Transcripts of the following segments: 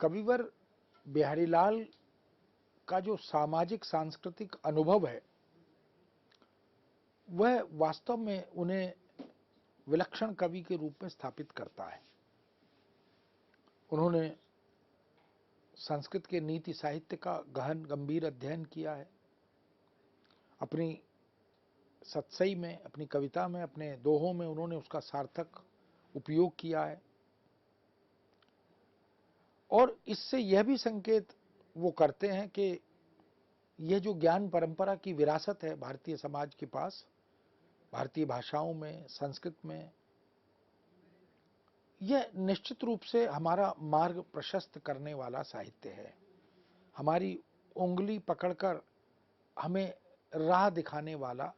कविवर बिहारीलाल का जो सामाजिक सांस्कृतिक अनुभव है वह वास्तव में उन्हें विलक्षण कवि के रूप में स्थापित करता है। उन्होंने संस्कृत के नीति साहित्य का गहन गंभीर अध्ययन किया है। अपनी सतसई में, अपनी कविता में, अपने दोहों में उन्होंने उसका सार्थक उपयोग किया है और इससे यह भी संकेत वो करते हैं कि यह जो ज्ञान परंपरा की विरासत है भारतीय समाज के पास, भारतीय भाषाओं में, संस्कृत में, यह निश्चित रूप से हमारा मार्ग प्रशस्त करने वाला साहित्य है। हमारी उंगली पकड़कर हमें राह दिखाने वाला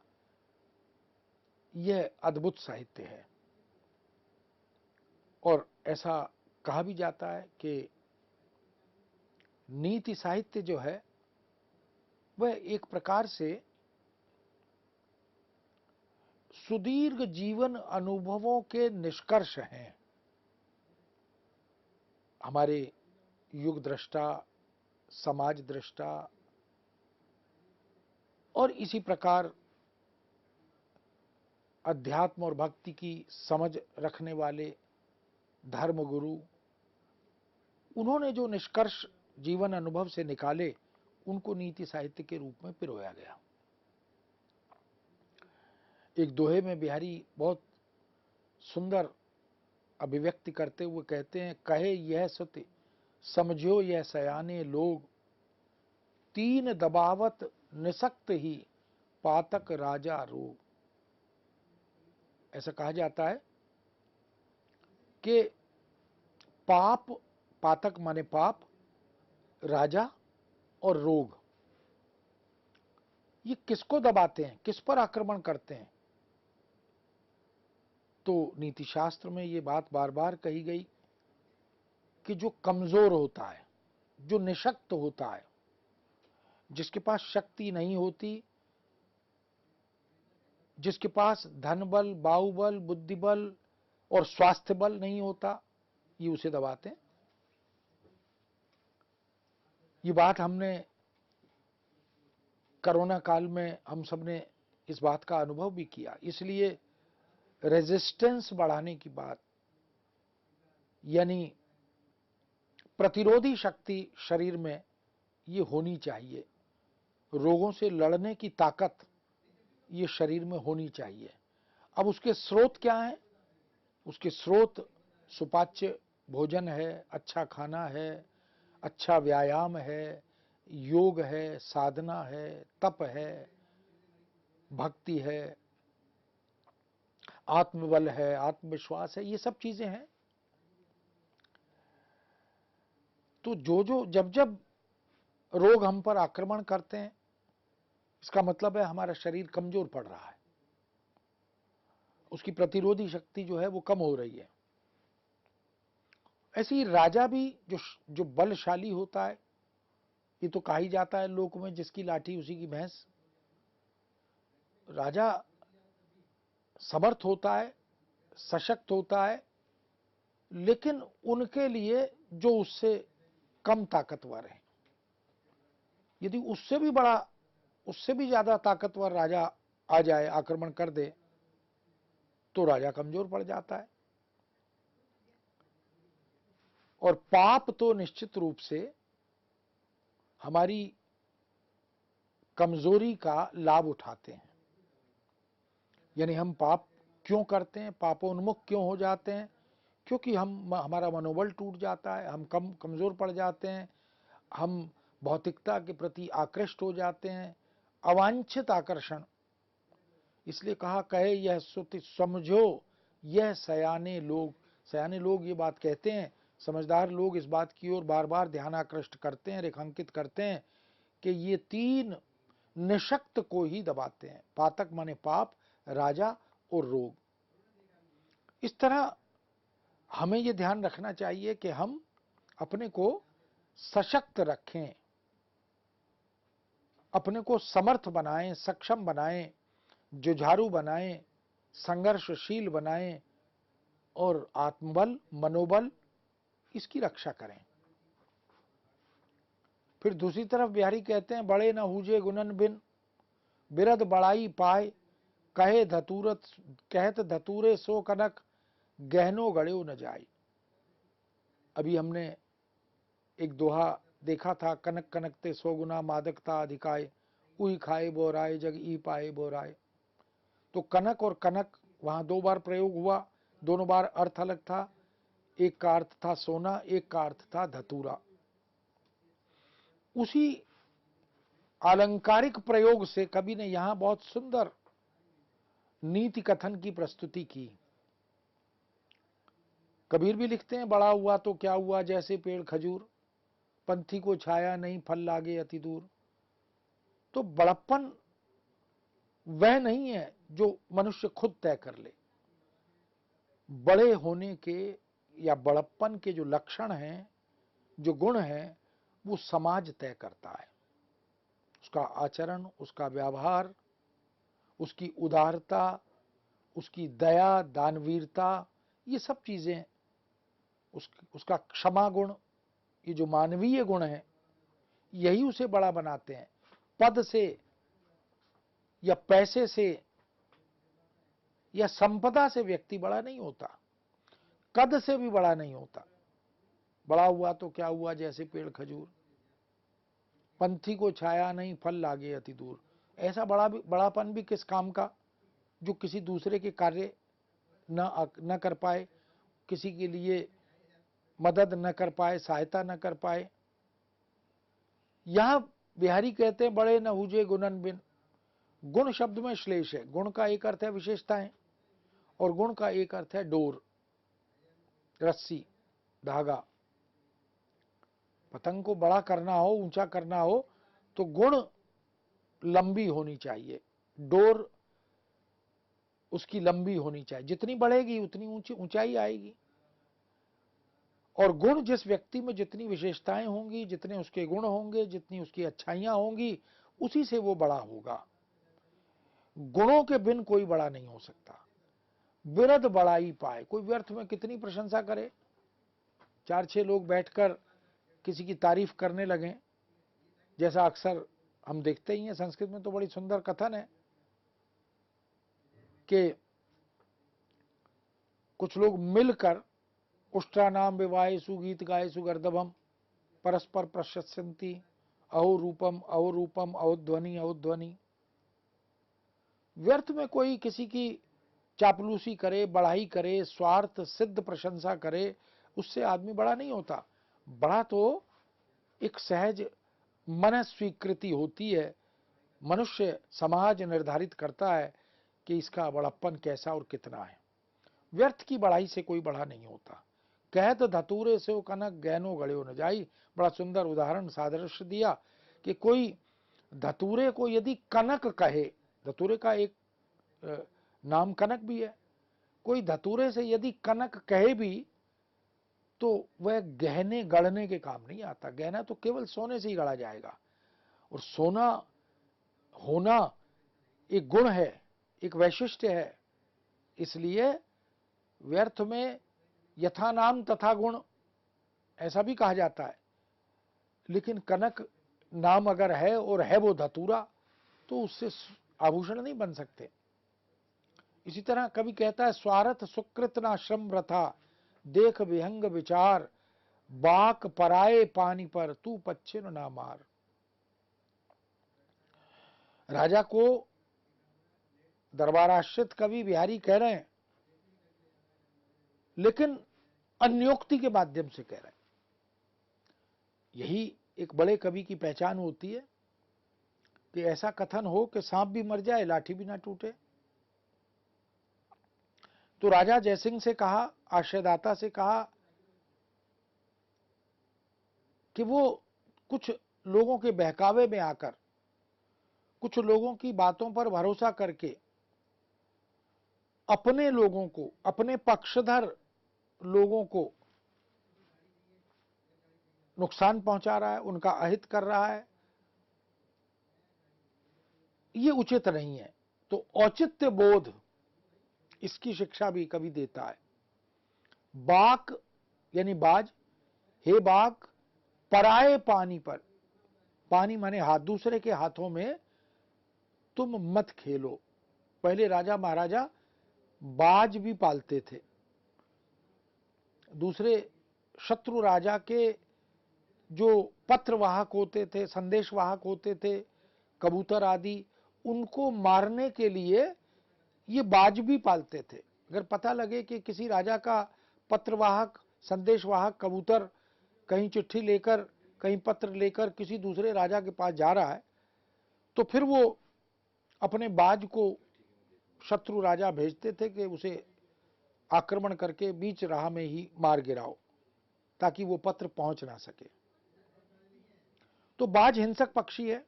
यह अद्भुत साहित्य है। और ऐसा कहा भी जाता है कि नीति साहित्य जो है वह एक प्रकार से सुदीर्घ जीवन अनुभवों के निष्कर्ष हैं। हमारे युग दृष्टा, समाज दृष्टा और इसी प्रकार अध्यात्म और भक्ति की समझ रखने वाले धर्मगुरु, उन्होंने जो निष्कर्ष जीवन अनुभव से निकाले उनको नीति साहित्य के रूप में पिरोया गया। एक दोहे में बिहारी बहुत सुंदर अभिव्यक्ति करते हुए कहते हैं, कहे यह सत्य समझो यह सयाने लोग, तीन दबावत निसक्त ही पातक राजा रोग। ऐसा कहा जाता है कि पाप, पातक माने पाप, राजा और रोग, ये किसको दबाते हैं, किस पर आक्रमण करते हैं? तो नीति शास्त्र में ये बात बार बार कही गई कि जो कमजोर होता है, जो निशक्त होता है, जिसके पास शक्ति नहीं होती, जिसके पास धन बल, बाहुबल, बुद्धि बल और स्वास्थ्य बल नहीं होता, ये उसे दबाते हैं। ये बात हमने कोरोना काल में हम सबने इस बात का अनुभव भी किया। इसलिए रेजिस्टेंस बढ़ाने की बात, यानी प्रतिरोधी शक्ति शरीर में ये होनी चाहिए, रोगों से लड़ने की ताकत ये शरीर में होनी चाहिए। अब उसके स्रोत क्या हैं? उसके स्रोत सुपाच्य भोजन है, अच्छा खाना है, अच्छा व्यायाम है, योग है, साधना है, तप है, भक्ति है, आत्मबल है, आत्मविश्वास है, ये सब चीजें हैं। तो जब जब रोग हम पर आक्रमण करते हैं, इसका मतलब है हमारा शरीर कमजोर पड़ रहा है, उसकी प्रतिरोधी शक्ति जो है वो कम हो रही है। ऐसे ही राजा भी जो बलशाली होता है, ये तो कहा ही जाता है लोक में, जिसकी लाठी उसी की भैंस। राजा समर्थ होता है, सशक्त होता है, लेकिन उनके लिए जो उससे कम ताकतवर है, यदि उससे भी बड़ा, उससे भी ज्यादा ताकतवर राजा आ जाए, आक्रमण कर दे, तो राजा कमजोर पड़ जाता है। और पाप तो निश्चित रूप से हमारी कमजोरी का लाभ उठाते हैं। यानी हम पाप क्यों करते हैं, पापोन्मुख क्यों हो जाते हैं? क्योंकि हमारा मनोबल टूट जाता है, हम कमजोर पड़ जाते हैं, हम भौतिकता के प्रति आकृष्ट हो जाते हैं, अवांछित आकर्षण। इसलिए कहा, कहे यह सुति समझो यह सयाने लोग। सयाने लोग ये बात कहते हैं, समझदार लोग इस बात की ओर बार बार ध्यान आकृष्ट करते हैं, रेखांकित करते हैं कि ये तीन निशक्त को ही दबाते हैं, पातक माने पाप, राजा और रोग। इस तरह हमें यह ध्यान रखना चाहिए कि हम अपने को सशक्त रखें, अपने को समर्थ बनाएं, सक्षम बनाएं, जुझारू बनाएं, संघर्षशील बनाएं और आत्मबल, मनोबल, इसकी रक्षा करें। फिर दूसरी तरफ बिहारी कहते हैं बड़े न हूजे गुनन बिन, बिरद बड़ाई पाए, कहत धतूरे सो कनक, गहनो गड़्यो न जाए। अभी हमने एक दोहा देखा था, कनक कनकते सौ गुना मादकता अधिकाय, उई खाए बोराए जग ई पाए बोराए। तो कनक और कनक वहां दो बार प्रयोग हुआ, दोनों बार अर्थ अलग था। एक का अर्थ था सोना, एक का अर्थ था धतूरा। उसी आलंकारिक प्रयोग से कवि ने यहां बहुत सुंदर नीति कथन की प्रस्तुति की। कबीर भी लिखते हैं, बड़ा हुआ तो क्या हुआ जैसे पेड़ खजूर, पंथी को छाया नहीं फल लागे अति दूर। तो बड़प्पन वह नहीं है जो मनुष्य खुद तय कर ले। बड़े होने के या बड़प्पन के जो लक्षण हैं, जो गुण हैं, वो समाज तय करता है। उसका आचरण, उसका व्यवहार, उसकी उदारता, उसकी दया, दानवीरता, ये सब चीजें, उसका क्षमा गुण, ये जो मानवीय गुण है, यही उसे बड़ा बनाते हैं। पद से या पैसे से या संपदा से व्यक्ति बड़ा नहीं होता, कद से भी बड़ा नहीं होता। बड़ा हुआ तो क्या हुआ जैसे पेड़ खजूर, पंथी को छाया नहीं फल लागे अति दूर। ऐसा बड़ापन भी किस काम का, जो किसी दूसरे के कार्य न कर पाए, किसी के लिए मदद न कर पाए, सहायता न कर पाए। यहां बिहारी कहते हैं बड़े न हुजे गुणन बिन। गुण शब्द में श्लेष है। गुण का एक अर्थ है विशेषताएं, और गुण का एक अर्थ है डोर, रस्सी, धागा। पतंग को बड़ा करना हो, ऊंचा करना हो, तो गुण लंबी होनी चाहिए, डोर उसकी लंबी होनी चाहिए। जितनी बढ़ेगी उतनी ऊंचाई आएगी। और गुण, जिस व्यक्ति में जितनी विशेषताएं होंगी, जितने उसके गुण होंगे, जितनी उसकी अच्छाइयां होंगी, उसी से वो बड़ा होगा। गुणों के बिन कोई बड़ा नहीं हो सकता। बिरद बड़ाई पाए, कोई व्यर्थ में कितनी प्रशंसा करे, 4-6 लोग बैठकर किसी की तारीफ करने लगे, जैसा अक्सर हम देखते ही हैं। संस्कृत में तो बड़ी सुंदर कथन है कि कुछ लोग मिलकर उष्ट्रा नाम विवाहे सुगीत गाए सुगर्दभम, परस्पर प्रशस्यन्ति, अहो रूपम अहो रूपम अहोध्वनि अहोध्वनि। व्यर्थ में कोई किसी की चापलूसी करे, बढ़ाई करे, स्वार्थ सिद्ध प्रशंसा करे, उससे आदमी बड़ा नहीं होता। बड़ा तो एक सहज मन स्वीकृति होती है। मनुष्य समाज निर्धारित करता है कि इसका बड़प्पन कैसा और कितना है। व्यर्थ की बढ़ाई से कोई बड़ा नहीं होता। कहत धतूरे से कनक गहनो गड़्यो न जाई। बड़ा सुंदर उदाहरण सादृश्य दिया कि कोई धतूरे को यदि कनक कहे, धतूरे का एक नाम कनक भी है, कोई धतूरे से यदि कनक कहे भी तो वह गहने गढ़ने के काम नहीं आता। गहना तो केवल सोने से ही गढ़ा जाएगा, और सोना होना एक गुण है, एक वैशिष्ट्य है। इसलिए व्यर्थ में यथा नाम तथा गुण, ऐसा भी कहा जाता है। लेकिन कनक नाम अगर है और है वो धतूरा, तो उससे आभूषण नहीं बन सकते। इसी तरह कवि कहता है, स्वार्थ सुकृत ना श्रम वृथा, देख विहंग विचार, बाक पराए पानी पर तू पच्छिन ना मार। राजा को दरबाराश्रित कवि बिहारी कह रहे हैं, लेकिन अन्योक्ति के माध्यम से कह रहे हैं। यही एक बड़े कवि की पहचान होती है कि ऐसा कथन हो कि सांप भी मर जाए, लाठी भी ना टूटे। तो राजा जयसिंह से कहा, आश्रयदाता से कहा कि वो कुछ लोगों के बहकावे में आकर, कुछ लोगों की बातों पर भरोसा करके अपने लोगों को, अपने पक्षधर लोगों को नुकसान पहुंचा रहा है, उनका अहित कर रहा है। ये उचित नहीं है। तो औचित्य बोध, इसकी शिक्षा भी कवि देता है। बाक यानी बाज, हे बाक पराए पानी पर, पानी माने हाथ, दूसरे के हाथों में तुम मत खेलो। पहले राजा महाराजा बाज भी पालते थे। दूसरे शत्रु राजा के जो पत्रवाहक होते थे, संदेशवाहक होते थे, कबूतर आदि, उनको मारने के लिए ये बाज भी पालते थे। अगर पता लगे कि किसी राजा का पत्रवाहक, संदेशवाहक कबूतर कहीं चिट्ठी लेकर, कहीं पत्र लेकर किसी दूसरे राजा के पास जा रहा है, तो फिर वो अपने बाज को शत्रु राजा भेजते थे कि उसे आक्रमण करके बीच राह में ही मार गिराओ, ताकि वो पत्र पहुंच ना सके। तो बाज हिंसक पक्षी है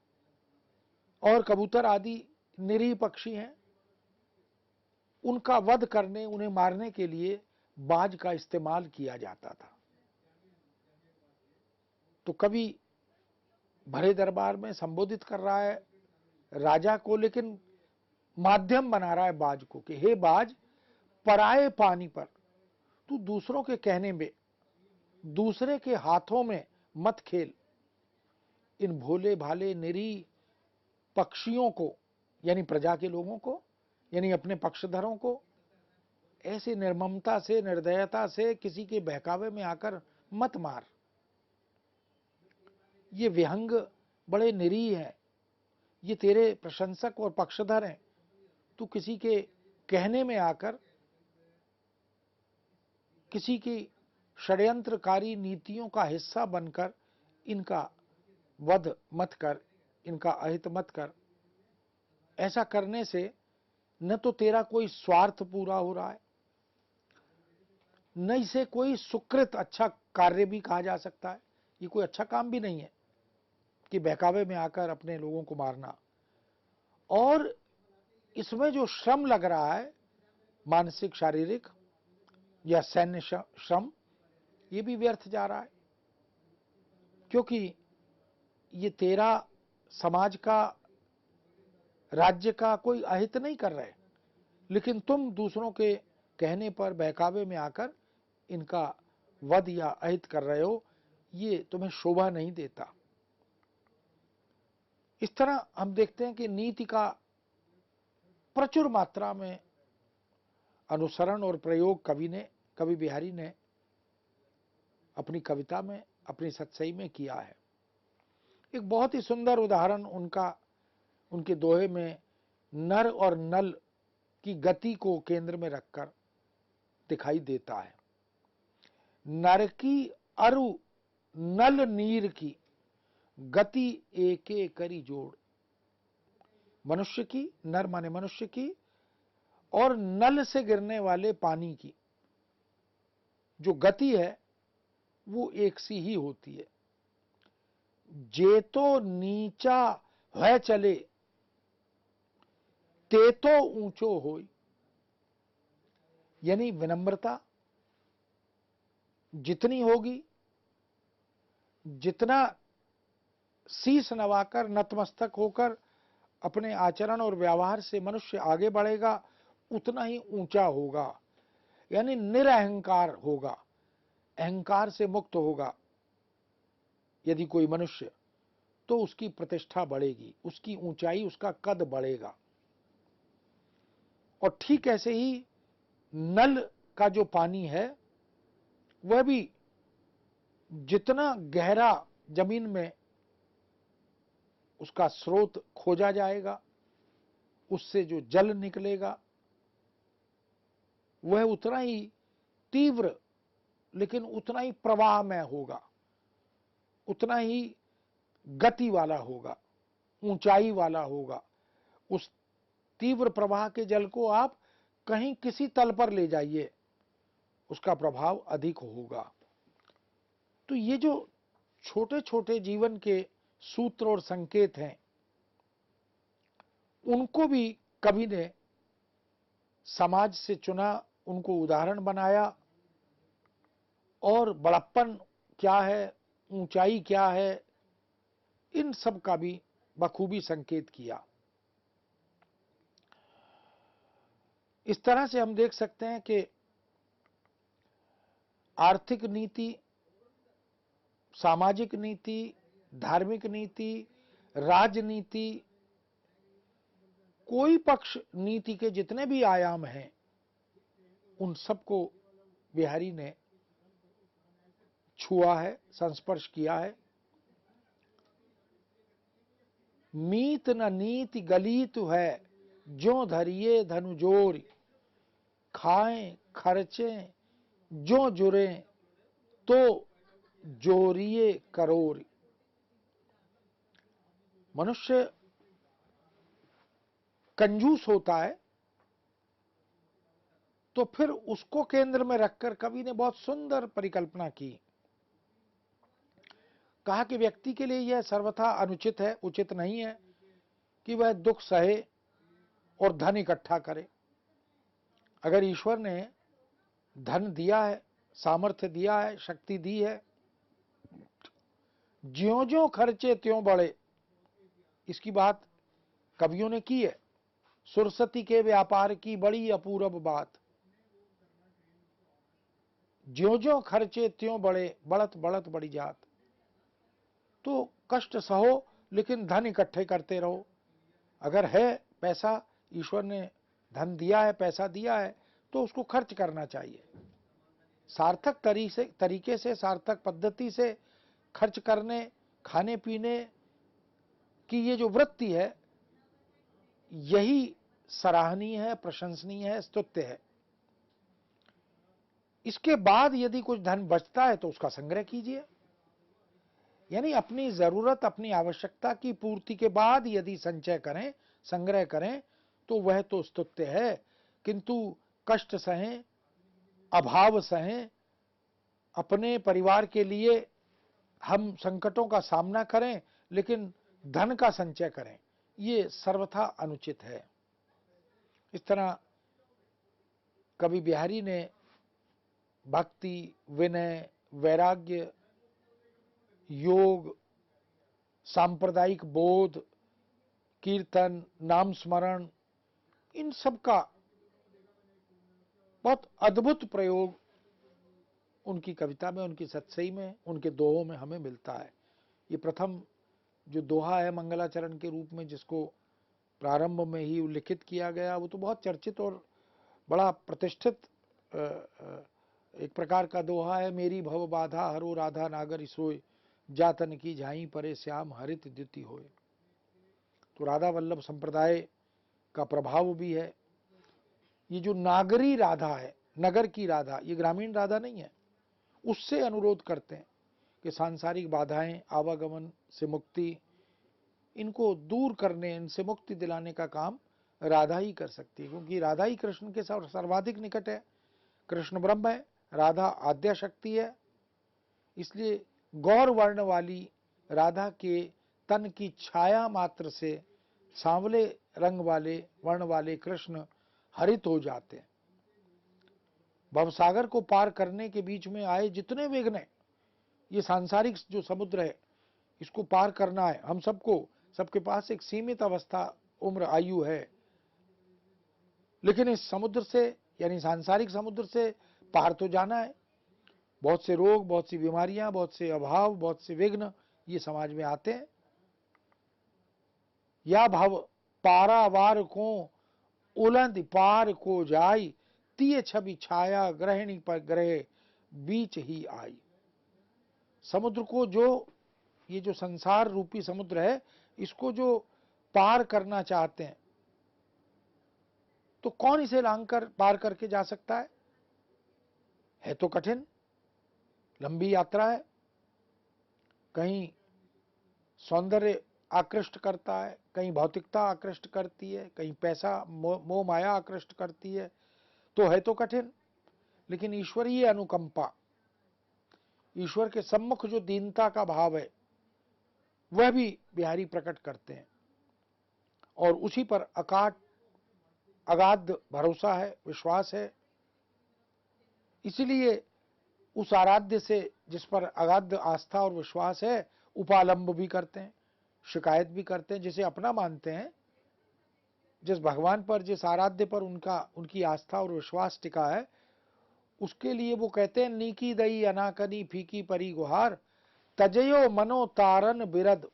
और कबूतर आदि निरीह पक्षी हैं। उनका वध करने, उन्हें मारने के लिए बाज का इस्तेमाल किया जाता था। तो कवि भरे दरबार में संबोधित कर रहा है राजा को, लेकिन माध्यम बना रहा है बाज को कि हे बाज, पराए पानी पर तू दूसरों के कहने में, दूसरे के हाथों में मत खेल। इन भोले भाले निरीह पक्षियों को, यानी प्रजा के लोगों को, यानी अपने पक्षधरों को, ऐसे निर्ममता से, निर्दयता से किसी के बहकावे में आकर मत मार। ये विहंग बड़े निरीह हैं, ये तेरे प्रशंसक और पक्षधर हैं। तू किसी के कहने में आकर किसी की षड्यंत्रकारी नीतियों का हिस्सा बनकर इनका वध मत कर, इनका अहित मत कर। ऐसा करने से न तो तेरा कोई स्वार्थ पूरा हो रहा है, न इसे कोई सुकृत, अच्छा कार्य भी कहा जा सकता है। ये कोई अच्छा काम भी नहीं है कि बहकावे में आकर अपने लोगों को मारना। और इसमें जो श्रम लग रहा है, मानसिक, शारीरिक या सैन्य श्रम, ये भी व्यर्थ जा रहा है, क्योंकि ये तेरा, समाज का, राज्य का कोई अहित नहीं कर रहे, लेकिन तुम दूसरों के कहने पर, बहकावे में आकर इनका वध या अहित कर रहे हो। ये तुम्हें शोभा नहीं देता। इस तरह हम देखते हैं कि नीति का प्रचुर मात्रा में अनुसरण और प्रयोग कवि बिहारी ने अपनी कविता में, अपनी सतसई में किया है। एक बहुत ही सुंदर उदाहरण उनके दोहे में नर और नल की गति को केंद्र में रखकर दिखाई देता है। नर की अरु नल नीर की, गति एके करी जोड़। मनुष्य की, नर माने मनुष्य की, और नल से गिरने वाले पानी की जो गति है वो एक सी ही होती है। जे तो नीचा है चले, ते तो ऊंचो होई। यानी विनम्रता जितनी होगी, जितना शीश नवाकर, नतमस्तक होकर अपने आचरण और व्यवहार से मनुष्य आगे बढ़ेगा, उतना ही ऊंचा होगा, यानी निरअहंकार होगा, अहंकार से मुक्त होगा। यदि कोई मनुष्य, तो उसकी प्रतिष्ठा बढ़ेगी, उसकी ऊंचाई, उसका कद बढ़ेगा। और ठीक ऐसे ही नल का जो पानी है वह भी जितना गहरा जमीन में उसका स्रोत खोजा जाएगा, उससे जो जल निकलेगा वह उतना ही तीव्र, लेकिन उतना ही प्रवाहमय होगा, उतना ही गति वाला होगा, ऊंचाई वाला होगा। उस तीव्र प्रवाह के जल को आप कहीं किसी तल पर ले जाइए, उसका प्रभाव अधिक होगा। तो ये जो छोटे छोटे जीवन के सूत्र और संकेत हैं, उनको भी कवि ने समाज से चुना, उनको उदाहरण बनाया, और बड़प्पन क्या है, ऊंचाई क्या है, इन सब का भी बखूबी संकेत किया। इस तरह से हम देख सकते हैं कि आर्थिक नीति, सामाजिक नीति, धार्मिक नीति, राजनीति, कोई पक्ष नीति के जितने भी आयाम हैं उन सबको बिहारी ने छुआ है, संस्पर्श किया है। मीत न नीति गलीत है, जो धरिए धनुजोरी, खाएं खर्चें जो जुरे, तो जोरिए करोरी। मनुष्य कंजूस होता है तो फिर उसको केंद्र में रखकर कवि ने बहुत सुंदर परिकल्पना की। कहा कि व्यक्ति के लिए यह सर्वथा अनुचित है, उचित नहीं है कि वह दुख सहे और धन इकट्ठा करे। अगर ईश्वर ने धन दिया है, सामर्थ्य दिया है, शक्ति दी है, ज्यों ज्यों खर्चे त्यों बढ़े, इसकी बात कवियों ने की है। सुरसती के व्यापार की बड़ी अपूर्व बात, ज्यों ज्यों खर्चे त्यों बढ़े, बढ़त बढ़त बड़ी जात। तो कष्ट सहो लेकिन धन इकट्ठे करते रहो। अगर है पैसा, ईश्वर ने धन दिया है, पैसा दिया है, तो उसको खर्च करना चाहिए। सार्थक तरीके से, सार्थक पद्धति से खर्च करने, खाने पीने की ये जो वृत्ति है, यही सराहनीय है, प्रशंसनीय है, स्तुत्य है। इसके बाद यदि कुछ धन बचता है तो उसका संग्रह कीजिए। यानी अपनी जरूरत, अपनी आवश्यकता की पूर्ति के बाद यदि संचय करें, संग्रह करें, तो वह तो स्तुत्य है। किंतु कष्ट सहें, अभाव सहें, अपने परिवार के लिए हम संकटों का सामना करें लेकिन धन का संचय करें, ये सर्वथा अनुचित है। इस तरह कवि बिहारी ने भक्ति, विनय, वैराग्य, योग, सांप्रदायिक बोध, कीर्तन, नाम स्मरण, इन सब का बहुत अद्भुत प्रयोग उनकी कविता में, उनकी सतसई में, उनके दोहों में हमें मिलता है। ये प्रथम जो दोहा है मंगलाचरण के रूप में, जिसको प्रारंभ में ही उल्लिखित किया गया, वो तो बहुत चर्चित और बड़ा प्रतिष्ठित एक प्रकार का दोहा है। मेरी भव बाधा हरो राधा नागर सोय, जातन की झाई परे श्याम हरित द्युति होय। तो राधा वल्लभ संप्रदाय का प्रभाव भी है। ये जो नागरी राधा है, नगर की राधा, ये ग्रामीण राधा नहीं है, उससे अनुरोध करते हैं कि सांसारिक बाधाएं, आवागमन से मुक्ति, इनको दूर करने, इनसे मुक्ति दिलाने का काम राधा ही कर सकती है, क्योंकि राधा ही कृष्ण के सर्वाधिक निकट है। कृष्ण ब्रह्म है, राधा आद्या शक्ति है। इसलिए गौर वर्ण वाली राधा के तन की छाया मात्र से सांवले रंग वाले वर्ण वाले कृष्ण हरित हो जाते हैं। भवसागर को पार करने के बीच में आए जितने विघ्न, ये सांसारिक जो समुद्र है, इसको पार करना है हम सबको। सबके पास एक सीमित अवस्था, उम्र, आयु है, लेकिन इस समुद्र से, यानी सांसारिक समुद्र से पार तो जाना है। बहुत से रोग, बहुत सी बीमारियां, बहुत से अभाव, बहुत से विघ्न ये समाज में आते हैं। या भव पारावार को उलंद पार को जाई, तिय छवि छाया ग्रहणी पर ग्रह बीच ही आई। समुद्र को जो, ये जो संसार रूपी समुद्र है, इसको जो पार करना चाहते हैं, तो कौन इसे लांघकर पार करके जा सकता है तो कठिन, लंबी यात्रा है। कहीं सौंदर्य आकृष्ट करता है, कहीं भौतिकता आकृष्ट करती है, कहीं पैसा, मोह माया आकृष्ट करती है, तो है तो कठिन। लेकिन ईश्वरीय अनुकंपा, ईश्वर के सम्मुख जो दीनता का भाव है, वह भी बिहारी प्रकट करते हैं, और उसी पर अगाध भरोसा है, विश्वास है। इसलिए उस आराध्य से, जिस पर अगाध आस्था और विश्वास है, उपालंब भी करते हैं, शिकायत भी करते हैं, जिसे अपना मानते हैं। जिस भगवान पर, जिस आराध्य पर उनकी आस्था और विश्वास टिका है, उसके लिए वो कहते हैं, नीकी दई अनाकनी फीकी परी गुहार, तजयो मनो तारन बिरद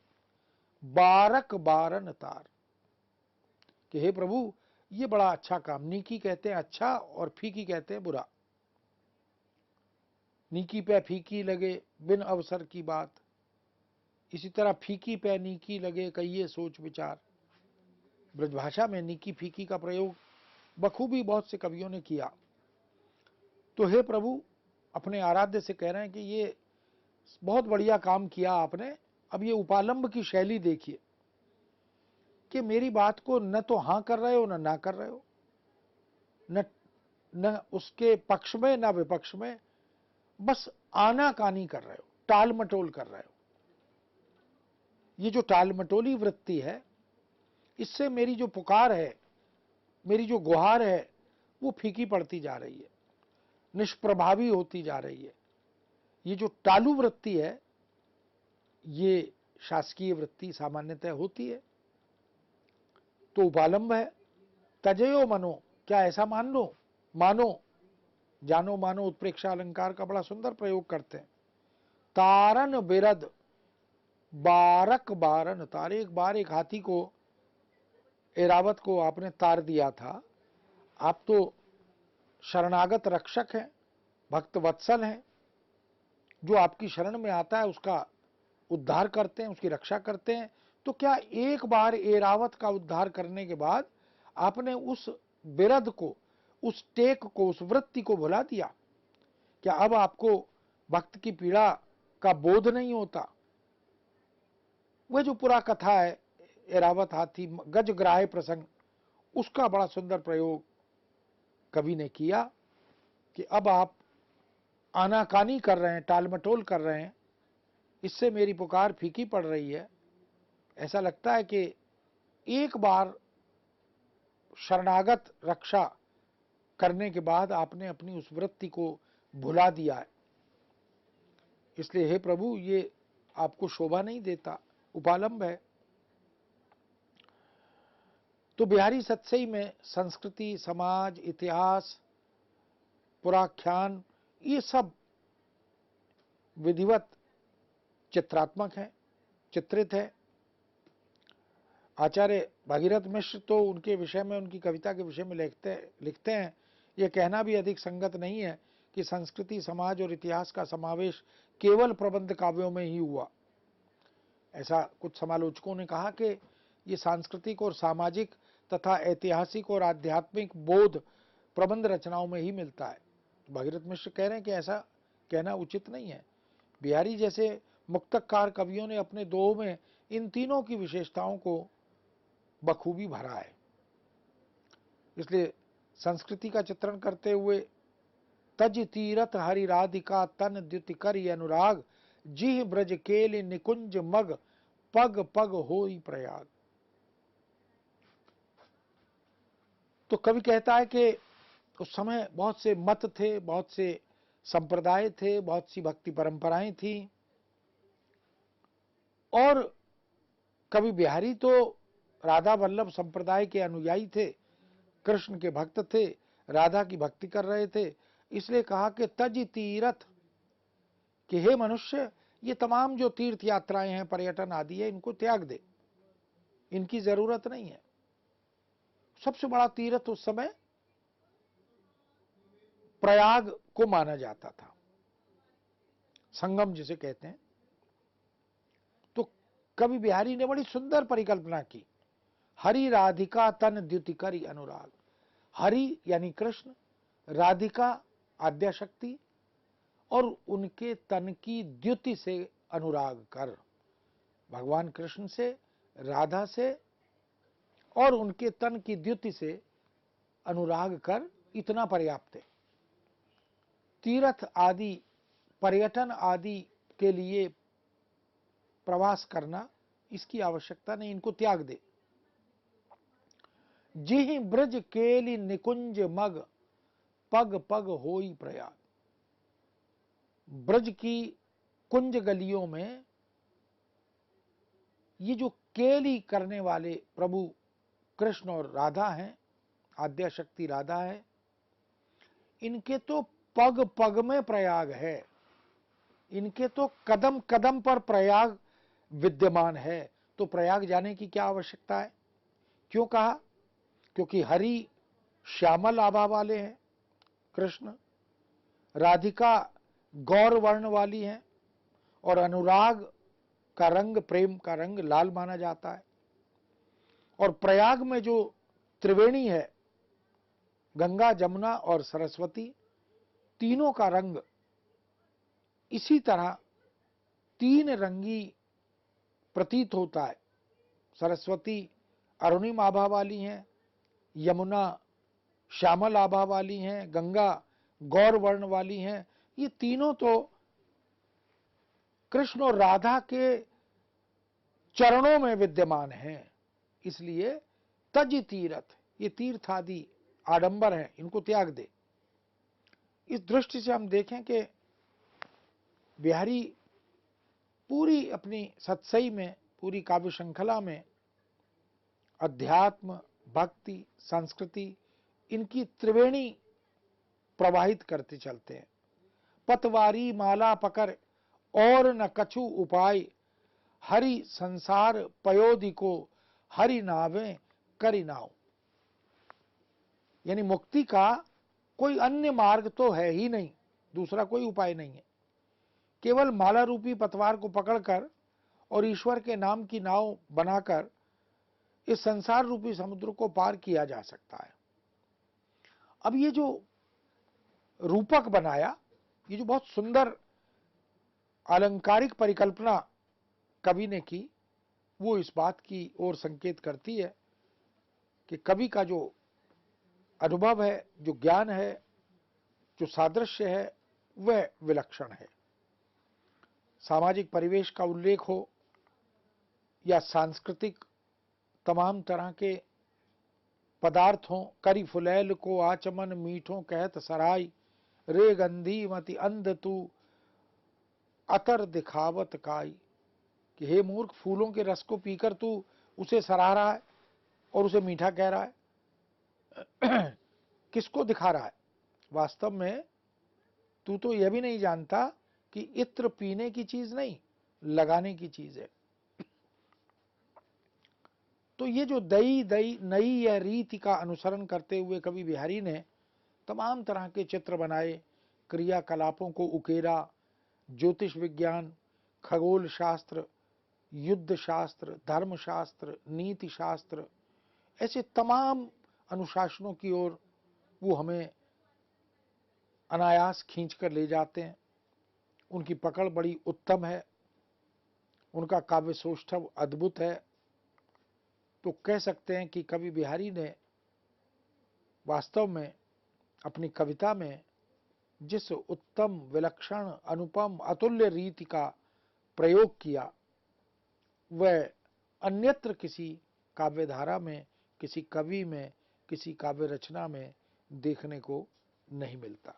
बारक बारन तार, कि हे प्रभु ये बड़ा अच्छा काम, नीकी कहते हैं अच्छा और फीकी कहते हैं बुरा। नीकी पे फीकी लगे बिन अवसर की बात, इसी तरह फीकी पे नीकी लगे कहिए सोच विचार। ब्रजभाषा में नीकी फीकी का प्रयोग बखूबी बहुत से कवियों ने किया। तो हे प्रभु अपने आराध्य से कह रहे हैं कि ये बहुत बढ़िया काम किया आपने, अब ये उपालंब की शैली देखिए कि मेरी बात को न तो हां कर रहे हो न ना कर रहे हो, न उसके पक्ष में न विपक्ष में, बस आनाकानी कर रहे हो, टाल मटोल कर रहे हो। ये जो टाल मटोली वृत्ति है, इससे मेरी जो पुकार है, मेरी जो गुहार है, वो फीकी पड़ती जा रही है, निष्प्रभावी होती जा रही है। ये जो टालू वृत्ति है, ये शासकीय वृत्ति सामान्यतः होती है। तो उपालंब है, तजयो मनो, क्या ऐसा मान लो, मानो, जानो मानो उत्प्रेक्षा अलंकार का बड़ा सुंदर प्रयोग करते हैं। तारन बिरद बारक बारन तार, एक बार एक हाथी को, एरावत को आपने तार दिया था। आप तो शरणागत रक्षक हैं, भक्त वत्सल हैं, जो आपकी शरण में आता है उसका उद्धार करते हैं, उसकी रक्षा करते हैं। तो क्या एक बार एरावत का उद्धार करने के बाद आपने उस बिरद को, उस टेक को, उस वृत्ति को भुला दिया? क्या अब आपको भक्त की पीड़ा का बोध नहीं होता? वह जो पूरा कथा है एरावत हाथी गजग्राह प्रसंग, उसका बड़ा सुंदर प्रयोग कवि ने किया कि अब आप आनाकानी कर रहे हैं, टालमटोल कर रहे हैं, इससे मेरी पुकार फीकी पड़ रही है। ऐसा लगता है कि एक बार शरणागत रक्षा करने के बाद आपने अपनी उस वृत्ति को भुला दिया है। इसलिए हे प्रभु ये आपको शोभा नहीं देता, उपालंब है। तो बिहारी सतसई में संस्कृति, समाज, इतिहास, पुराख्यान, ये सब विधिवत चित्रात्मक है, चित्रित है। आचार्य भागीरथ मिश्र तो उनके विषय में, उनकी कविता के विषय में लिखते हैं, यह कहना भी अधिक संगत नहीं है कि संस्कृति, समाज और इतिहास का समावेश केवल प्रबंध काव्यों में ही हुआ। ऐसा कुछ समालोचकों ने कहा कि ये सांस्कृतिक और सामाजिक तथा ऐतिहासिक और आध्यात्मिक बोध प्रबंध रचनाओं में ही मिलता है। भागीरथ मिश्र कह रहे हैं कि ऐसा कहना उचित नहीं है। बिहारी जैसे मुक्तकार कवियों ने अपने दोहों में इन तीनों की विशेषताओं को बखूबी भरा है। इसलिए संस्कृति का चित्रण करते हुए तज तीरथ हरि राधिका तन द्युति करि अनुराग, जिह ब्रज केल निकुंज मग पग पग होई प्रयाग। तो कवि कहता है कि उस समय बहुत से मत थे, बहुत से संप्रदाय थे, बहुत सी भक्ति परंपराएं थी, और कवि बिहारी तो राधा वल्लभ संप्रदाय के अनुयायी थे, कृष्ण के भक्त थे, राधा की भक्ति कर रहे थे। इसलिए कहा कि तज तीरथ, कि हे मनुष्य ये तमाम जो तीर्थ यात्राएं हैं, पर्यटन आदि है, इनको त्याग दे, इनकी जरूरत नहीं है। सबसे बड़ा तीर्थ उस समय प्रयाग को माना जाता था, संगम जिसे कहते हैं। तो कवि बिहारी ने बड़ी सुंदर परिकल्पना की, हरि राधिका तन द्युति करि अनुराग। हरि यानी कृष्ण, राधिका आद्याशक्ति, और उनके तन की द्युति से अनुराग कर, भगवान कृष्ण से, राधा से और उनके तन की द्युति से अनुराग कर, इतना पर्याप्त है। तीर्थ आदि, पर्यटन आदि के लिए प्रवास करना, इसकी आवश्यकता नहीं, इनको त्याग दे। जिहि ब्रज केलि निकुंज मग पग पग होई प्रयाग। ब्रज की कुंज गलियों में ये जो केली करने वाले प्रभु कृष्ण और राधा हैं, आद्याशक्ति राधा है, इनके तो पग पग में प्रयाग है। इनके तो कदम कदम पर प्रयाग विद्यमान है। तो प्रयाग जाने की क्या आवश्यकता है? क्यों कहा? क्योंकि हरि श्यामल आभा वाले हैं कृष्ण, राधिका गौर वर्ण वाली हैं, और अनुराग का रंग, प्रेम का रंग लाल माना जाता है। और प्रयाग में जो त्रिवेणी है, गंगा, जमुना और सरस्वती, तीनों का रंग इसी तरह तीन रंगी प्रतीत होता है। सरस्वती अरुणिम आभा वाली हैं, यमुना श्यामल आभा वाली हैं, गंगा गौर वर्ण वाली हैं। ये तीनों तो कृष्ण और राधा के चरणों में विद्यमान हैं। इसलिए तज तीरथ, ये तीर्थ आदि आडंबर हैं, इनको त्याग दे। इस दृष्टि से हम देखें कि बिहारी पूरी अपनी सतसई में, पूरी काव्य श्रृंखला में अध्यात्म, भक्ति, संस्कृति, इनकी त्रिवेणी प्रवाहित करते चलते हैं। पतवारी माला पकड़ और न कछु उपाय, हरि संसार पयोधि को हरि नावे करि नाव। यानी मुक्ति का कोई अन्य मार्ग तो है ही नहीं, दूसरा कोई उपाय नहीं है। केवल माला रूपी पतवार को पकड़कर और ईश्वर के नाम की नाव बनाकर इस संसार रूपी समुद्र को पार किया जा सकता है। अब ये जो रूपक बनाया, ये जो बहुत सुंदर अलंकारिक परिकल्पना कवि ने की, वो इस बात की ओर संकेत करती है कि कवि का जो अनुभव है, जो ज्ञान है, जो सादृश्य है, वह विलक्षण है। सामाजिक परिवेश का उल्लेख हो या सांस्कृतिक तमाम तरह के पदार्थों, करी फुलैल को आचमन मीठों कहत सराय, रे गंधी मति अंध तू अतर दिखावत काई। कि हे मूर्ख, फूलों के रस को पीकर तू उसे सराह रहा है और उसे मीठा कह रहा है। किसको दिखा रहा है? वास्तव में तू तो यह भी नहीं जानता कि इत्र पीने की चीज नहीं, लगाने की चीज है। तो ये जो दई दई नई या रीति का अनुसरण करते हुए कवि बिहारी ने तमाम तरह के चित्र बनाए, क्रियाकलापों को उकेरा, ज्योतिष विज्ञान, खगोल शास्त्र, युद्ध शास्त्र, धर्म शास्त्र, नीति शास्त्र, ऐसे तमाम अनुशासनों की ओर वो हमें अनायास खींच कर ले जाते हैं। उनकी पकड़ बड़ी उत्तम है, उनका काव्य सौष्ठव अद्भुत है। तो कह सकते हैं कि कवि बिहारी ने वास्तव में अपनी कविता में जिस उत्तम, विलक्षण, अनुपम, अतुल्य रीति का प्रयोग किया, वह अन्यत्र किसी काव्यधारा में, किसी कवि में, किसी काव्य रचना में देखने को नहीं मिलता।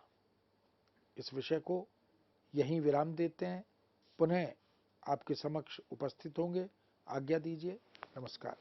इस विषय को यहीं विराम देते हैं। पुनः आपके समक्ष उपस्थित होंगे। आज्ञा दीजिए। नमस्कार।